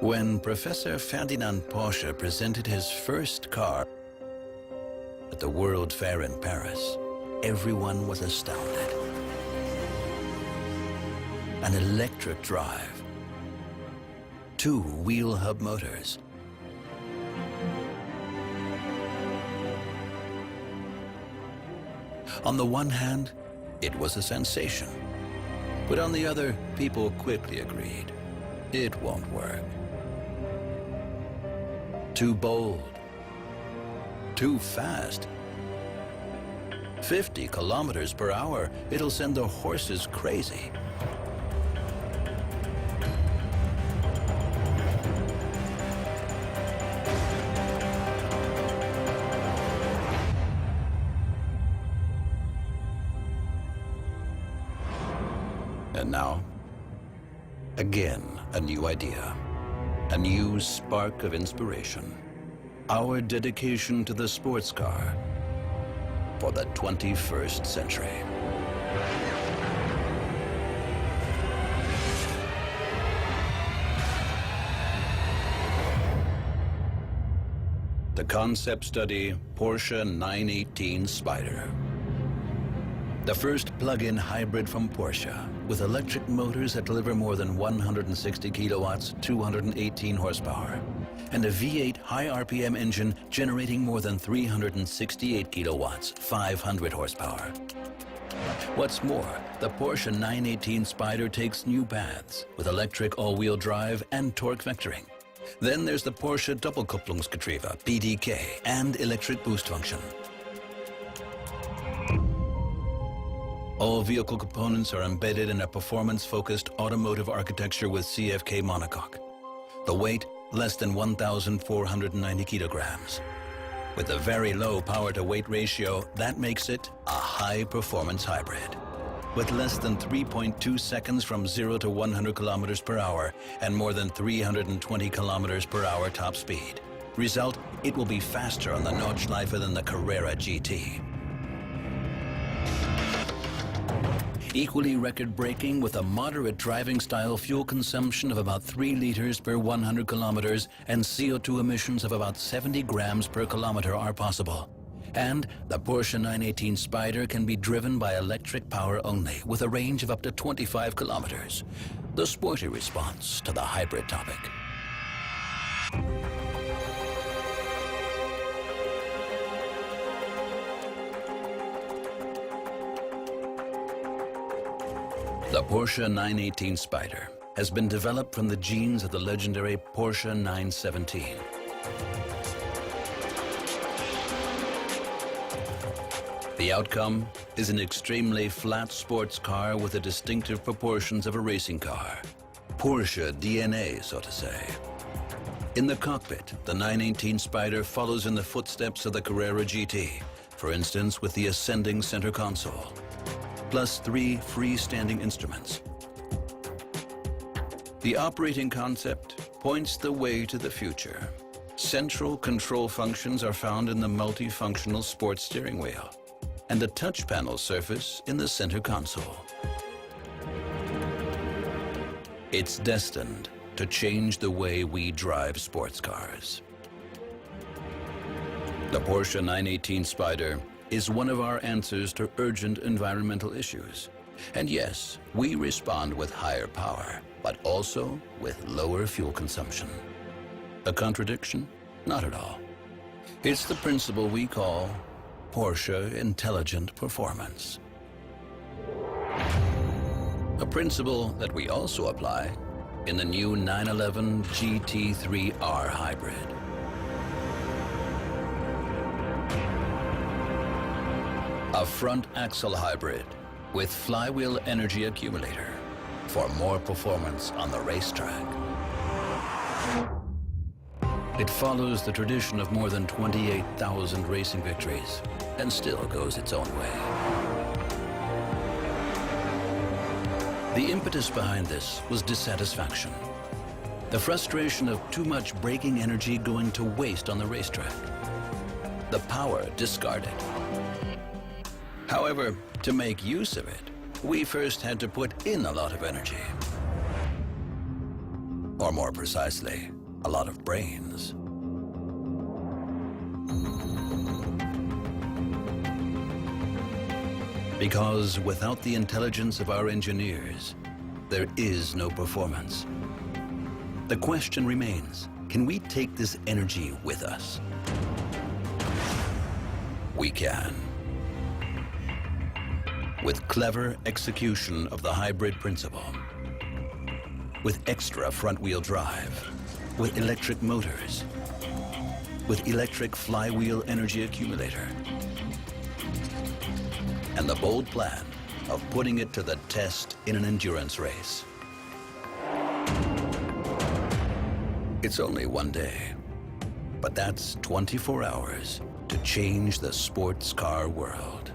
When Professor Ferdinand Porsche presented his first car at the World Fair in Paris, everyone was astounded. An electric drive, 2 wheel hub motors, on the one hand, it was a sensation, but on the other, people quickly agreed, it won't work. Too bold, too fast. 50 kilometers per hour, it'll send the horses crazy. And now, again, a new idea, a new spark of inspiration. Our dedication to the sports car for the 21st century. The concept study, Porsche 918 Spyder. The first plug-in hybrid from Porsche, with electric motors that deliver more than 160 kilowatts, 218 horsepower, and a V8 high RPM engine generating more than 368 kilowatts, 500 horsepower. What's more, the Porsche 918 Spyder takes new paths with electric all-wheel drive and torque vectoring. Then there's the Porsche Doppelkupplungsgetriebe, BDK, and electric boost function. All vehicle components are embedded in a performance-focused automotive architecture with CFK monocoque. The weight, less than 1,490 kilograms. With a very low power-to-weight ratio, that makes it a high-performance hybrid. With less than 3.2 seconds from 0 to 100 kilometers per hour and more than 320 kilometers per hour top speed. Result, it will be faster on the Nordschleife than the Carrera GT. Equally record-breaking with a moderate driving style fuel consumption of about 3 liters per 100 kilometers and CO2 emissions of about 70 grams per kilometer are possible. And the Porsche 918 Spyder can be driven by electric power only with a range of up to 25 kilometers. The sporty response to the hybrid topic. The Porsche 918 Spyder has been developed from the genes of the legendary Porsche 917. The outcome is an extremely flat sports car with the distinctive proportions of a racing car. Porsche DNA, so to say. In the cockpit, the 918 Spyder follows in the footsteps of the Carrera GT, for instance with the ascending center console, plus 3 freestanding instruments. The operating concept points the way to the future. Central control functions are found in the multifunctional sports steering wheel and a touch panel surface in the center console. It's destined to change the way we drive sports cars. The Porsche 918 Spyder is one of our answers to urgent environmental issues. And yes, we respond with higher power, but also with lower fuel consumption. A contradiction? Not at all. It's the principle we call Porsche Intelligent Performance. A principle that we also apply in the new 911 GT3R Hybrid. A front axle hybrid with flywheel energy accumulator for more performance on the racetrack. It follows the tradition of more than 28,000 racing victories and still goes its own way. The impetus behind this was dissatisfaction. The frustration of too much braking energy going to waste on the racetrack. The power discarded. However, to make use of it, we first had to put in a lot of energy. Or more precisely, a lot of brains. Because without the intelligence of our engineers, there is no performance. The question remains, can we take this energy with us? We can. With clever execution of the hybrid principle, with extra front-wheel drive, with electric motors, with electric flywheel energy accumulator, and the bold plan of putting it to the test in an endurance race. It's only one day, but that's 24 hours to change the sports car world.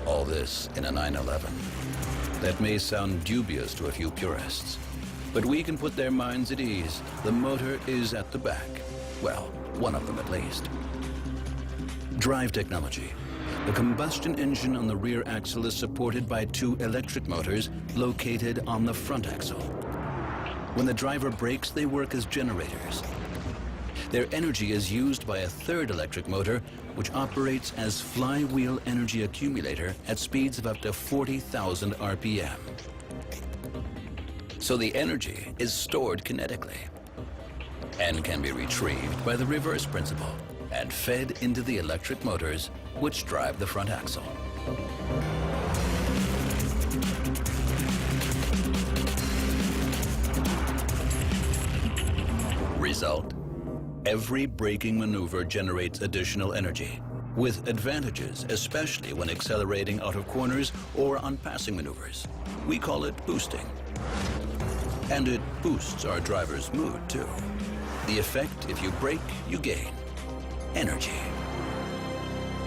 All this in a 911. That may sound dubious to a few purists, but we can put their minds at ease. The motor is at the back. Well, one of them at least. Drive technology. The combustion engine on the rear axle is supported by two electric motors located on the front axle. When the driver brakes, they work as generators. Their energy is used by a third electric motor, which operates as flywheel energy accumulator at speeds of up to 40,000 RPM. So the energy is stored kinetically and can be retrieved by the reverse principle and fed into the electric motors which drive the front axle. Result: every braking maneuver generates additional energy, with advantages, especially when accelerating out of corners or on passing maneuvers. We call it boosting. And it boosts our driver's mood, too. The effect, if you brake, you gain energy.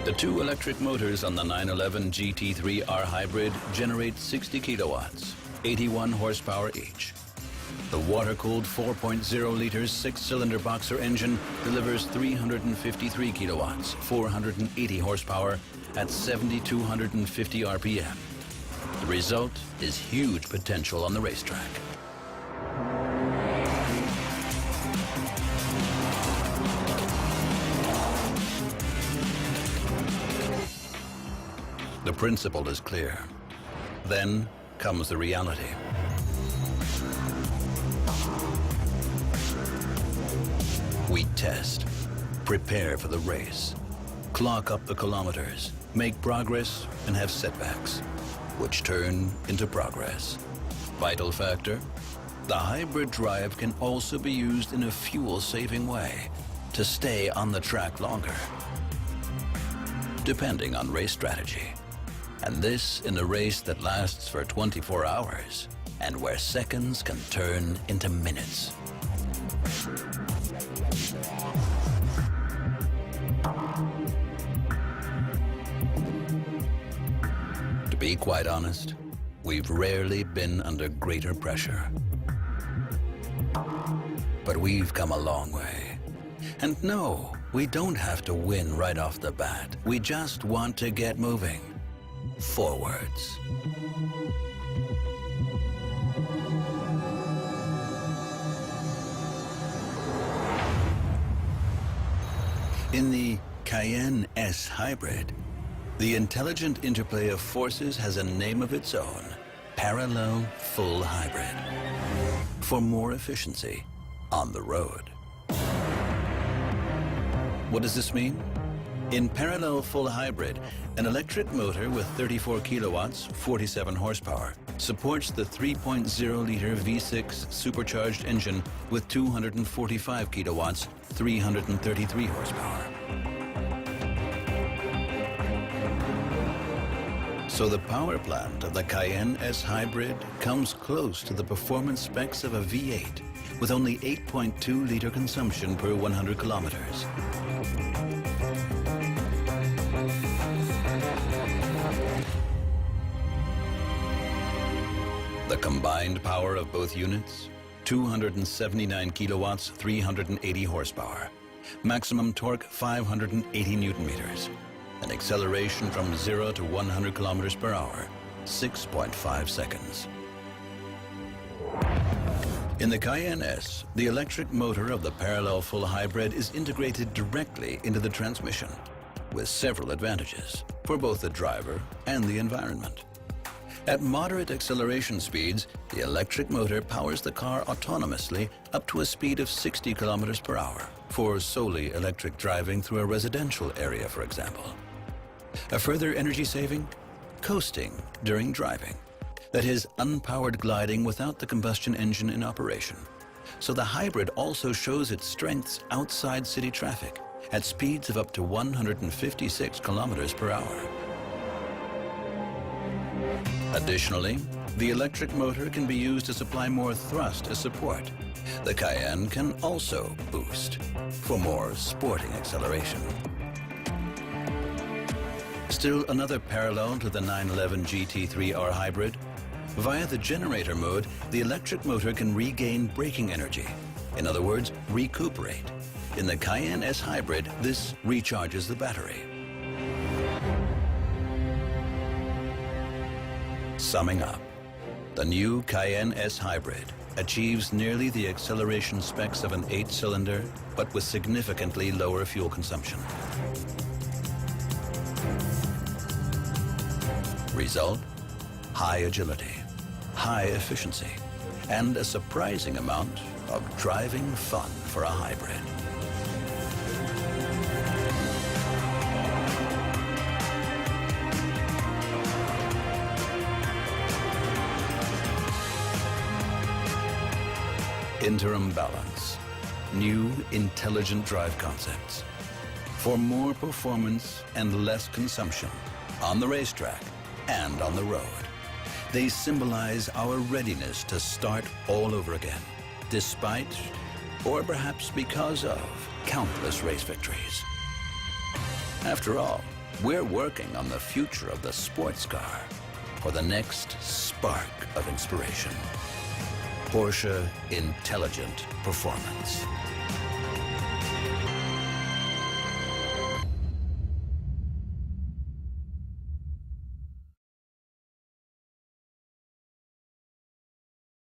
The two electric motors on the 911 GT3R Hybrid generate 60 kilowatts, 81 horsepower each. The water-cooled 4.0-liter six-cylinder boxer engine delivers 353 kilowatts, 480 horsepower at 7,250 RPM. The result is huge potential on the racetrack. The principle is clear. Then comes the reality. We test, prepare for the race, clock up the kilometers, make progress, and have setbacks, which turn into progress. Vital factor: the hybrid drive can also be used in a fuel-saving way to stay on the track longer, depending on race strategy. And this in a race that lasts for 24 hours and where seconds can turn into minutes. To be quite honest, we've rarely been under greater pressure. But we've come a long way. And no, we don't have to win right off the bat. We just want to get moving. Forwards. In the Cayenne S Hybrid, the intelligent interplay of forces has a name of its own: parallel full hybrid. For more efficiency on the road. What does this mean? In parallel full hybrid, an electric motor with 34 kilowatts, 47 horsepower, supports the 3.0-liter V6 supercharged engine with 245 kilowatts, 333 horsepower. So the power plant of the Cayenne S Hybrid comes close to the performance specs of a V8 with only 8.2-liter consumption per 100 kilometers. The combined power of both units, 279 kilowatts, 380 horsepower. Maximum torque, 580 newton meters. an acceleration from 0 to 100 kilometers per hour, 6.5 seconds. In the Cayenne S, the electric motor of the parallel full hybrid is integrated directly into the transmission, with several advantages for both the driver and the environment. At moderate acceleration speeds, the electric motor powers the car autonomously up to a speed of 60 kilometers per hour for solely electric driving through a residential area, for example. A further energy saving? Coasting during driving. That is, unpowered gliding without the combustion engine in operation. So the hybrid also shows its strengths outside city traffic at speeds of up to 156 kilometers per hour. Additionally, the electric motor can be used to supply more thrust as support. The Cayenne can also boost for more sporting acceleration. Still another parallel to the 911 GT3R hybrid. Via the generator mode, the electric motor can regain braking energy. In other words, recuperate. In the Cayenne S hybrid, this recharges the battery. Summing up, the new Cayenne S hybrid achieves nearly the acceleration specs of an 8-cylinder, but with significantly lower fuel consumption. Result? High agility, high efficiency, and a surprising amount of driving fun for a hybrid. Interim balance. New intelligent drive concepts. For more performance and less consumption on the racetrack and on the road. They symbolize our readiness to start all over again, despite, or perhaps because of, countless race victories. After all, we're working on the future of the sports car for the next spark of inspiration. Porsche Intelligent Performance.